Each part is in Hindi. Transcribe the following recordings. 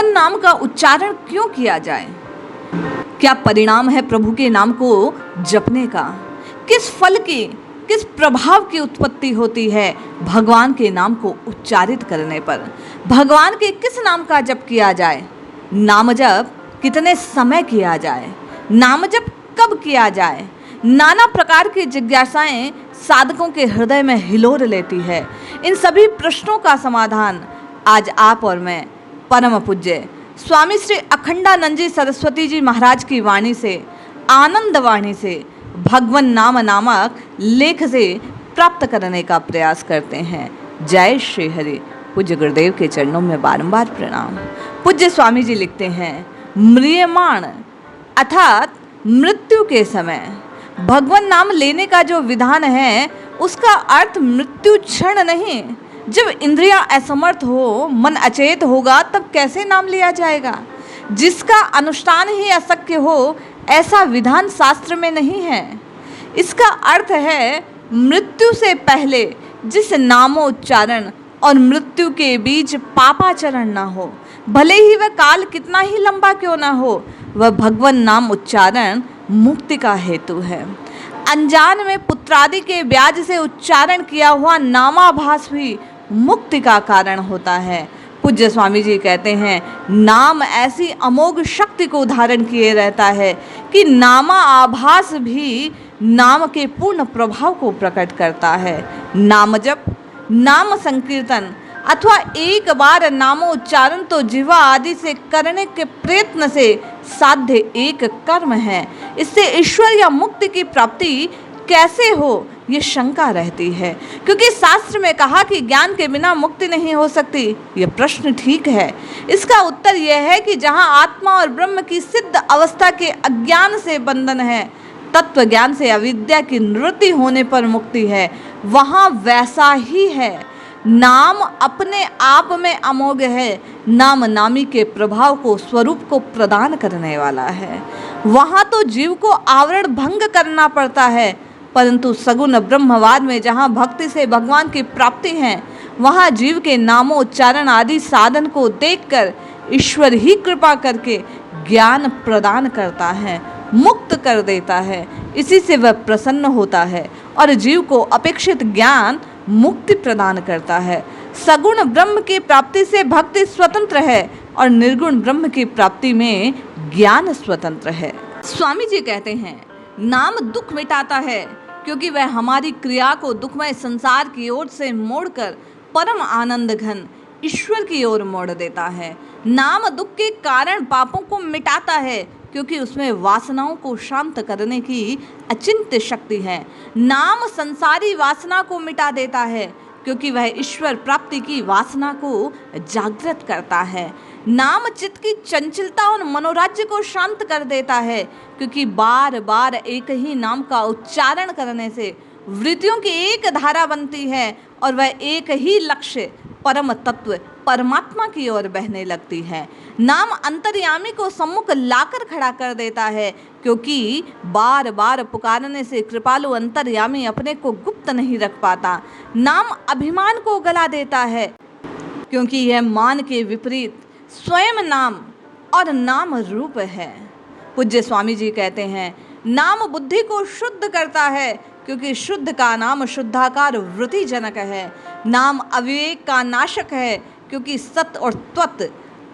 भगवान नाम का उच्चारण क्यों किया जाए? क्या परिणाम है प्रभु के नाम को जपने का? किस फल की, किस प्रभाव की उत्पत्ति होती है भगवान के नाम को उच्चारित करने पर? भगवान के किस नाम का जप किया जाए? नाम जप कितने समय किया जाए? नाम जप कब किया जाए? नाना प्रकार की जिज्ञासाएं साधकों के हृदय में हिलोर लेती है। इन सभी प्रश्नों का समाधान आज आप और मैं परम पूज्य स्वामी श्री अखंडानंद जी सरस्वती जी महाराज की वाणी से, आनंद वाणी से, भगवन नाम नामक लेख से प्राप्त करने का प्रयास करते हैं। जय श्री हरि। पूज्य गुरुदेव के चरणों में बारंबार प्रणाम। पूज्य स्वामी जी लिखते हैं, म्रियमाण अर्थात मृत्यु के समय भगवान नाम लेने का जो विधान है उसका अर्थ मृत्यु क्षण नहीं। जब इंद्रियां असमर्थ हो, मन अचेत होगा, तब कैसे नाम लिया जाएगा? जिसका अनुष्ठान ही अशक्य हो ऐसा विधान शास्त्र में नहीं है। इसका अर्थ है मृत्यु से पहले जिस नामोच्चारण और मृत्यु के बीच पापाचरण ना हो, भले ही वह काल कितना ही लंबा क्यों ना हो, वह भगवान नाम उच्चारण मुक्ति का हेतु है। अनजान में पुत्रादि के ब्याज से उच्चारण किया हुआ नामाभास भी मुक्ति का कारण होता है। पूज्य स्वामी जी कहते हैं, नाम ऐसी अमोघ शक्ति को धारण किए रहता है कि नामा आभास भी नाम के पूर्ण प्रभाव को प्रकट करता है। नाम जप, नाम संकीर्तन अथवा एक बार नामोच्चारण तो जिह्वा आदि से करने के प्रयत्न से साध्य एक कर्म है। इससे ईश्वर या मुक्ति की प्राप्ति कैसे हो, ये शंका रहती है, क्योंकि शास्त्र में कहा कि ज्ञान के बिना मुक्ति नहीं हो सकती। यह प्रश्न ठीक है। इसका उत्तर यह है कि जहाँ आत्मा और ब्रह्म की सिद्ध अवस्था के अज्ञान से बंधन है, तत्व ज्ञान से अविद्या की निवृत्ति होने पर मुक्ति है, वहाँ वैसा ही है। नाम अपने आप में अमोघ है। नाम नामी के प्रभाव को, स्वरूप को प्रदान करने वाला है। वहाँ तो जीव को आवरण भंग करना पड़ता है, परंतु सगुण ब्रह्मवाद में जहाँ भक्ति से भगवान की प्राप्ति है, वहाँ जीव के नामोच्चारण आदि साधन को देखकर ईश्वर ही कृपा करके ज्ञान प्रदान करता है, मुक्त कर देता है। इसी से वह प्रसन्न होता है और जीव को अपेक्षित ज्ञान मुक्ति प्रदान करता है। सगुण ब्रह्म की प्राप्ति से भक्ति स्वतंत्र है और निर्गुण ब्रह्म की प्राप्ति में ज्ञान स्वतंत्र है। स्वामी जी कहते हैं, नाम दुख मिटाता है क्योंकि वह हमारी क्रिया को दुखमय संसार की ओर से मोड़कर परम आनंद घन ईश्वर की ओर मोड़ देता है। नाम दुख के कारण पापों को मिटाता है क्योंकि उसमें वासनाओं को शांत करने की अचिंत्य शक्ति है। नाम संसारी वासना को मिटा देता है क्योंकि वह ईश्वर प्राप्ति की वासना को जागृत करता है। नाम चित्त की चंचलता और मनोराज्य को शांत कर देता है क्योंकि बार बार एक ही नाम का उच्चारण करने से वृत्तियों की एक धारा बनती है और वह एक ही लक्ष्य परम तत्व परमात्मा की ओर बहने लगती है। नाम अंतर्यामी को सम्मुख लाकर खड़ा कर देता है क्योंकि बार बार पुकारने से कृपालु अंतर्यामी अपने को गुप्त नहीं रख पाता। नाम अभिमान को गला देता है क्योंकि यह मान के विपरीत स्वयं नाम और नाम रूप है। पूज्य स्वामी जी कहते हैं, नाम बुद्धि को शुद्ध करता है क्योंकि शुद्ध का नाम शुद्धाकार वृत्ति जनक है। नाम अविवेक का नाशक है क्योंकि सत और त्वत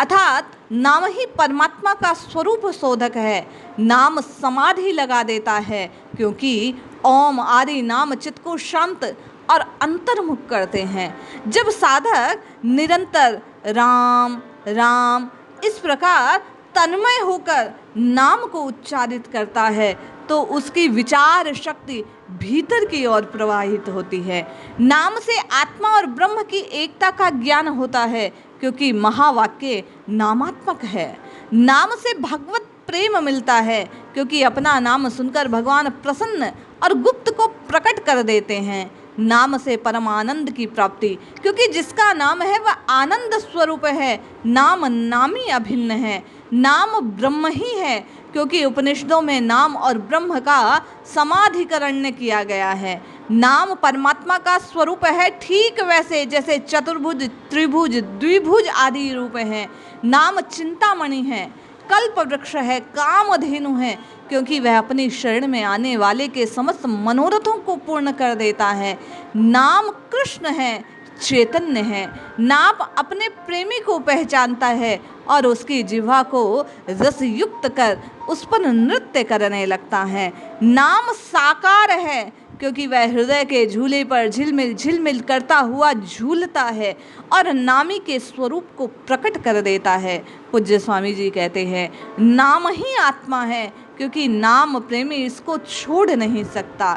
अर्थात नाम ही परमात्मा का स्वरूप शोधक है। नाम समाधि लगा देता है क्योंकि ओम आदि नाम चित्त को शांत और अंतर्मुख करते हैं। जब साधक निरंतर राम राम इस प्रकार तन्मय होकर नाम को उच्चारित करता है तो उसकी विचार शक्ति भीतर की ओर प्रवाहित होती है। नाम से आत्मा और ब्रह्म की एकता का ज्ञान होता है क्योंकि महावाक्य नामात्मक है। नाम से भगवत प्रेम मिलता है क्योंकि अपना नाम सुनकर भगवान प्रसन्न और गुप्त को प्रकट कर देते हैं। नाम से परम आनंद की प्राप्ति क्योंकि जिसका नाम है वह आनंद स्वरूप है। नाम नामी अभिन्न है। नाम ब्रह्म ही है क्योंकि उपनिषदों में नाम और ब्रह्म का समाधिकरण किया गया है। नाम परमात्मा का स्वरूप है, ठीक वैसे जैसे चतुर्भुज, त्रिभुज, द्विभुज आदि रूप हैं। नाम चिंतामणि है, कल्प वृक्ष है, कामधेनु है, क्योंकि वह अपनी शरण में आने वाले के समस्त मनोरथों को पूर्ण कर देता है। नाम कृष्ण है, चैतन्य है। नाम अपने प्रेमी को पहचानता है और उसकी जिह्वा को रस युक्त कर उस पर नृत्य करने लगता है। नाम साकार है, क्योंकि वह हृदय के झूले पर झिलमिल झिलमिल करता हुआ झूलता है और नामी के स्वरूप को प्रकट कर देता है। पूज्य स्वामी जी कहते हैं, नाम ही आत्मा है, क्योंकि नाम प्रेमी इसको छोड़ नहीं सकता।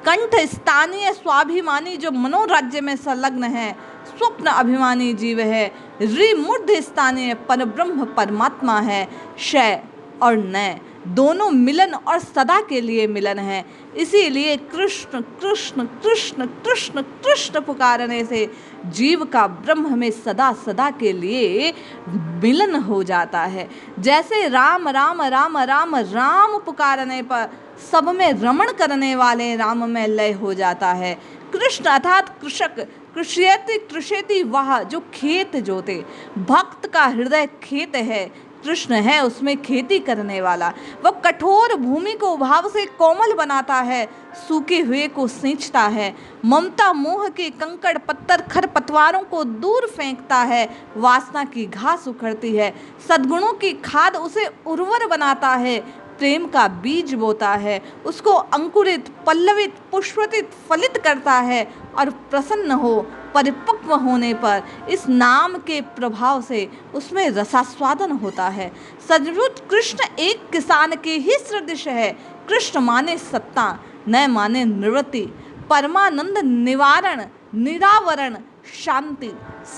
कंठ स्थानीय स्वाभिमानी जो मनोराज्य में संलग्न है, स्वप्न अभिमानी जीव है। रिमूर्ध स्थानीय परब्रह्म परमात्मा है। शय और नय दोनों मिलन और सदा के लिए मिलन है। इसीलिए कृष्ण कृष्ण कृष्ण कृष्ण कृष्ण पुकारने से जीव का ब्रह्म में सदा सदा के लिए मिलन हो जाता है। जैसे राम राम राम राम राम पुकारने पर सब में रमण करने वाले राम में लय हो जाता है। कृष्ण अर्थात कृषक, कृष्यति कृषेति वह जो खेत जोते। भक्त का हृदय खेत है, कृष्ण है उसमें खेती करने वाला। वह कठोर भूमि को भाव से कोमल बनाता है, सूखे हुए को सींचता है। ममता मोह के कंकड़ पत्थर खरपतवारों को दूर फेंकता है। वासना की घास उखड़ती है, सद्गुणों की खाद उसे उर्वर बनाता है। प्रेम का बीज बोता है, उसको अंकुरित पल्लवित पुष्पित फलित करता है और प्रसन्न हो परिपक्व होने पर इस नाम के प्रभाव से उसमें रसास्वादन होता है। सचमुच कृष्ण एक किसान के ही सदृश है। कृष्ण माने सत्ता, न माने निवृत्ति, परमानंद निवारण, निरावरण, शांति,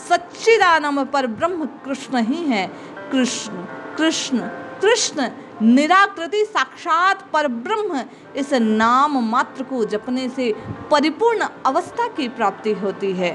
सच्चिदानंद पर ब्रह्म कृष्ण ही है। कृष्ण कृष्ण कृष्ण निराकृति साक्षात पर ब्रह्म। इस नाम मात्र को जपने से परिपूर्ण अवस्था की प्राप्ति होती है।